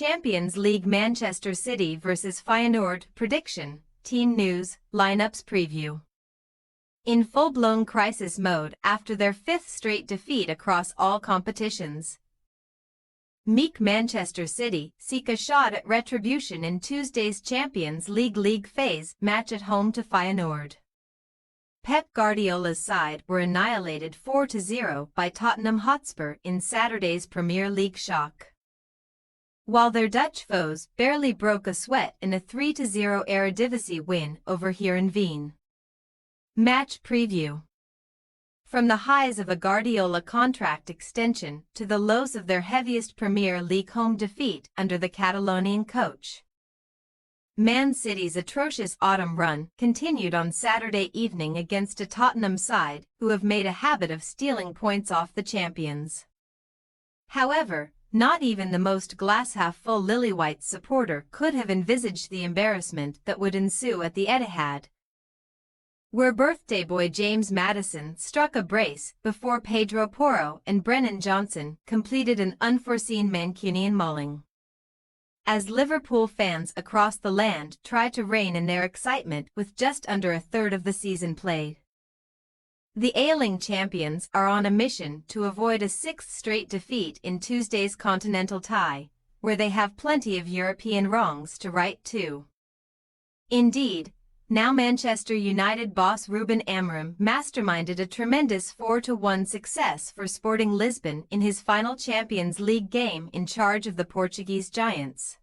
Champions League Manchester City vs Feyenoord prediction, team news, lineups preview. In full-blown crisis mode after their fifth straight defeat across all competitions, meek Manchester City seek a shot at retribution in Tuesday's Champions League phase match at home to Feyenoord. Pep Guardiola's side were annihilated 4-0 by Tottenham Hotspur in Saturday's Premier League shock, while their Dutch foes barely broke a sweat in a 3-0 Eredivisie win over Heerenveen. Match preview. From the highs of a Guardiola contract extension to the lows of their heaviest Premier League home defeat under the Catalonian coach, Man City's atrocious autumn run continued on Saturday evening against a Tottenham side who have made a habit of stealing points off the champions. However, not even the most glass-half-full Lily-White supporter could have envisaged the embarrassment that would ensue at the Etihad, where birthday boy James Maddison struck a brace before Pedro Porro and Brennan Johnson completed an unforeseen Mancunian mauling. As Liverpool fans across the land try to rein in their excitement with just under a third of the season played, the ailing champions are on a mission to avoid a sixth straight defeat in Tuesday's continental tie, where they have plenty of European wrongs to right too. Indeed, now Manchester United boss Ruben Amorim masterminded a tremendous 4-1 success for Sporting Lisbon in his final Champions League game in charge of the Portuguese giants,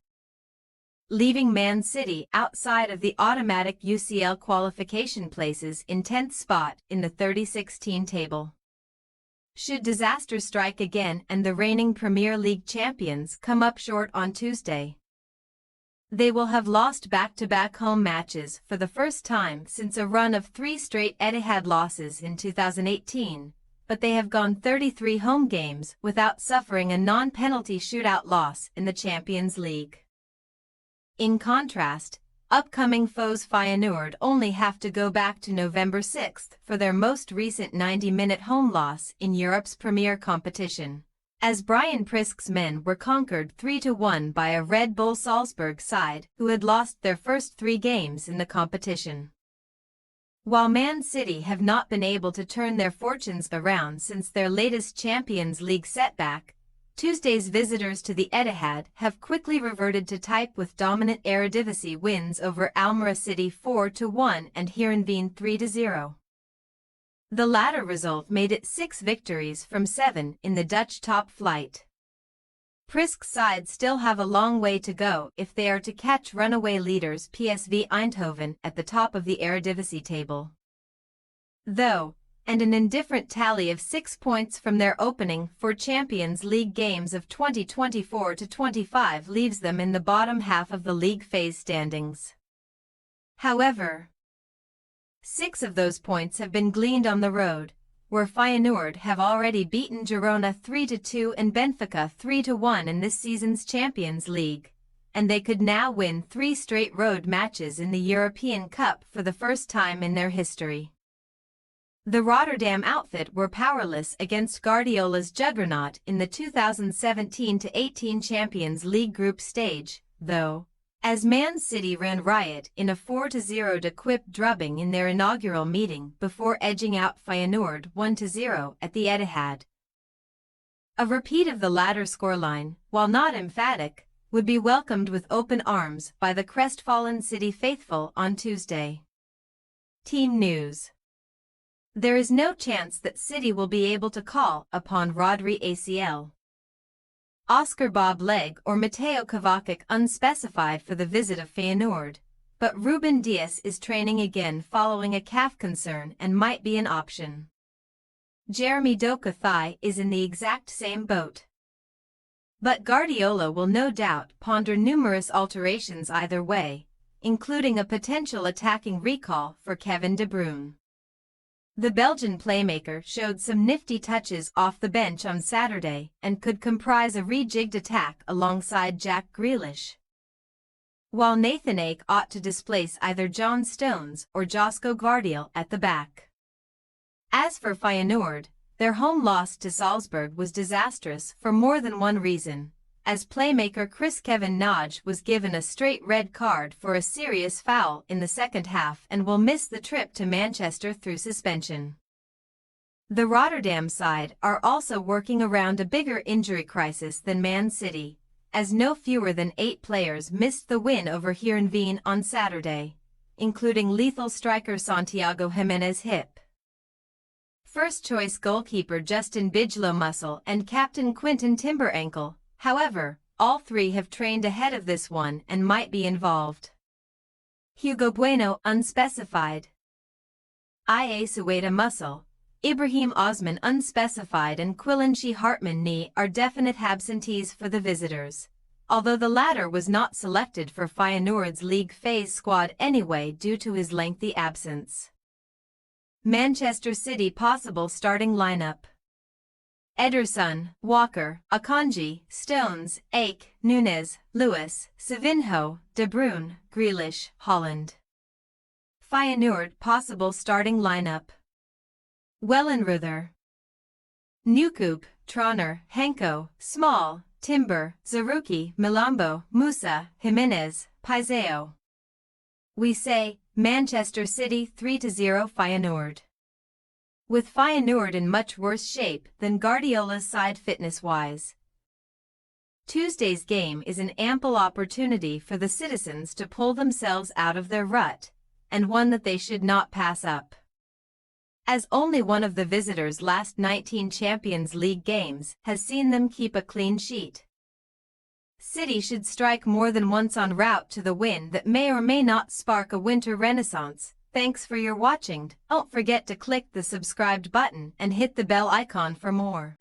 leaving Man City outside of the automatic UCL qualification places in 10th spot in the 36-team table. Should disaster strike again and the reigning Premier League champions come up short on Tuesday, they will have lost back-to-back home matches for the first time since a run of 3 straight Etihad losses in 2018, but they have gone 33 home games without suffering a non-penalty shootout loss in the Champions League. In contrast, upcoming foes Feyenoord only have to go back to November 6th for their most recent 90-minute home loss in Europe's premier competition, as Brian Prisk's men were conquered 3-1 by a Red Bull Salzburg side who had lost their first 3 games in the competition. While Man City have not been able to turn their fortunes around since their latest Champions League setback, Tuesday's visitors to the Etihad have quickly reverted to type with dominant Eredivisie wins over Almere City 4-1 and Heerenveen 3-0. The latter result made it 6 victories from 7 in the Dutch top flight. Prisk's side still have a long way to go if they are to catch runaway leaders PSV Eindhoven at the top of the Eredivisie table, though, and an indifferent tally of 6 points from their opening 4 Champions League games of 2024-25 leaves them in the bottom half of the league phase standings. However, 6 of those points have been gleaned on the road, where Feyenoord have already beaten Girona 3-2 and Benfica 3-1 in this season's Champions League, and they could now win 3 straight road matches in the European Cup for the first time in their history. The Rotterdam outfit were powerless against Guardiola's juggernaut in the 2017-18 Champions League group stage, though, as Man City ran riot in a 4-0 De-Kuip drubbing in their inaugural meeting before edging out Feyenoord 1-0 at the Etihad. A repeat of the latter scoreline, while not emphatic, would be welcomed with open arms by the crestfallen City faithful on Tuesday. Team news. There is no chance that City will be able to call upon Rodri ACL, Oscar Bob Leg or Mateo Kovacic unspecified for the visit of Feyenoord, but Ruben Dias is training again following a calf concern and might be an option. Jeremy Doku thigh is in the exact same boat. But Guardiola will no doubt ponder numerous alterations either way, including a potential attacking recall for Kevin De Bruyne. The Belgian playmaker showed some nifty touches off the bench on Saturday and could comprise a rejigged attack alongside Jack Grealish, while Nathan Ake ought to displace either John Stones or Josko Gvardiol at the back. As for Feyenoord, their home loss to Salzburg was disastrous for more than one reason, as playmaker Kevin Nodge was given a straight red card for a serious foul in the second half and will miss the trip to Manchester through suspension. The Rotterdam side are also working around a bigger injury crisis than Man City, as no fewer than 8 players missed the win over Heerenveen on Saturday, including lethal striker Santiago Jimenez hip, first-choice goalkeeper Justin Bigelow muscle and captain Quinton Timber ankle. However, all 3 have trained ahead of this one and might be involved. Hugo Bueno unspecified. Ia Sueda muscle, Ibrahim Osman unspecified and Quillanchi Hartman knee are definite absentees for the visitors, although the latter was not selected for Feyenoord's league phase squad anyway due to his lengthy absence. Manchester City possible starting lineup: Ederson, Walker, Akanji, Stones, Ake, Nunes, Lewis, Savinho, De Bruyne, Grealish, Holland. Feyenoord possible starting lineup: Wellenruther, Newcoop, Trauner, Henko, Small, Timber, Zaruki, Milambo, Musa, Jimenez, Paiseo. We say, Manchester City 3-0 Feyenoord. With Feyenoord in much worse shape than Guardiola's side fitness-wise. Tuesday's game is an ample opportunity for the citizens to pull themselves out of their rut, and one that they should not pass up. As only one of the visitors' last 19 Champions League games has seen them keep a clean sheet. City should strike more than once en route to the win that may or may not spark a winter renaissance. Thanks for your watching. Don't forget to click the subscribed button and hit the bell icon for more.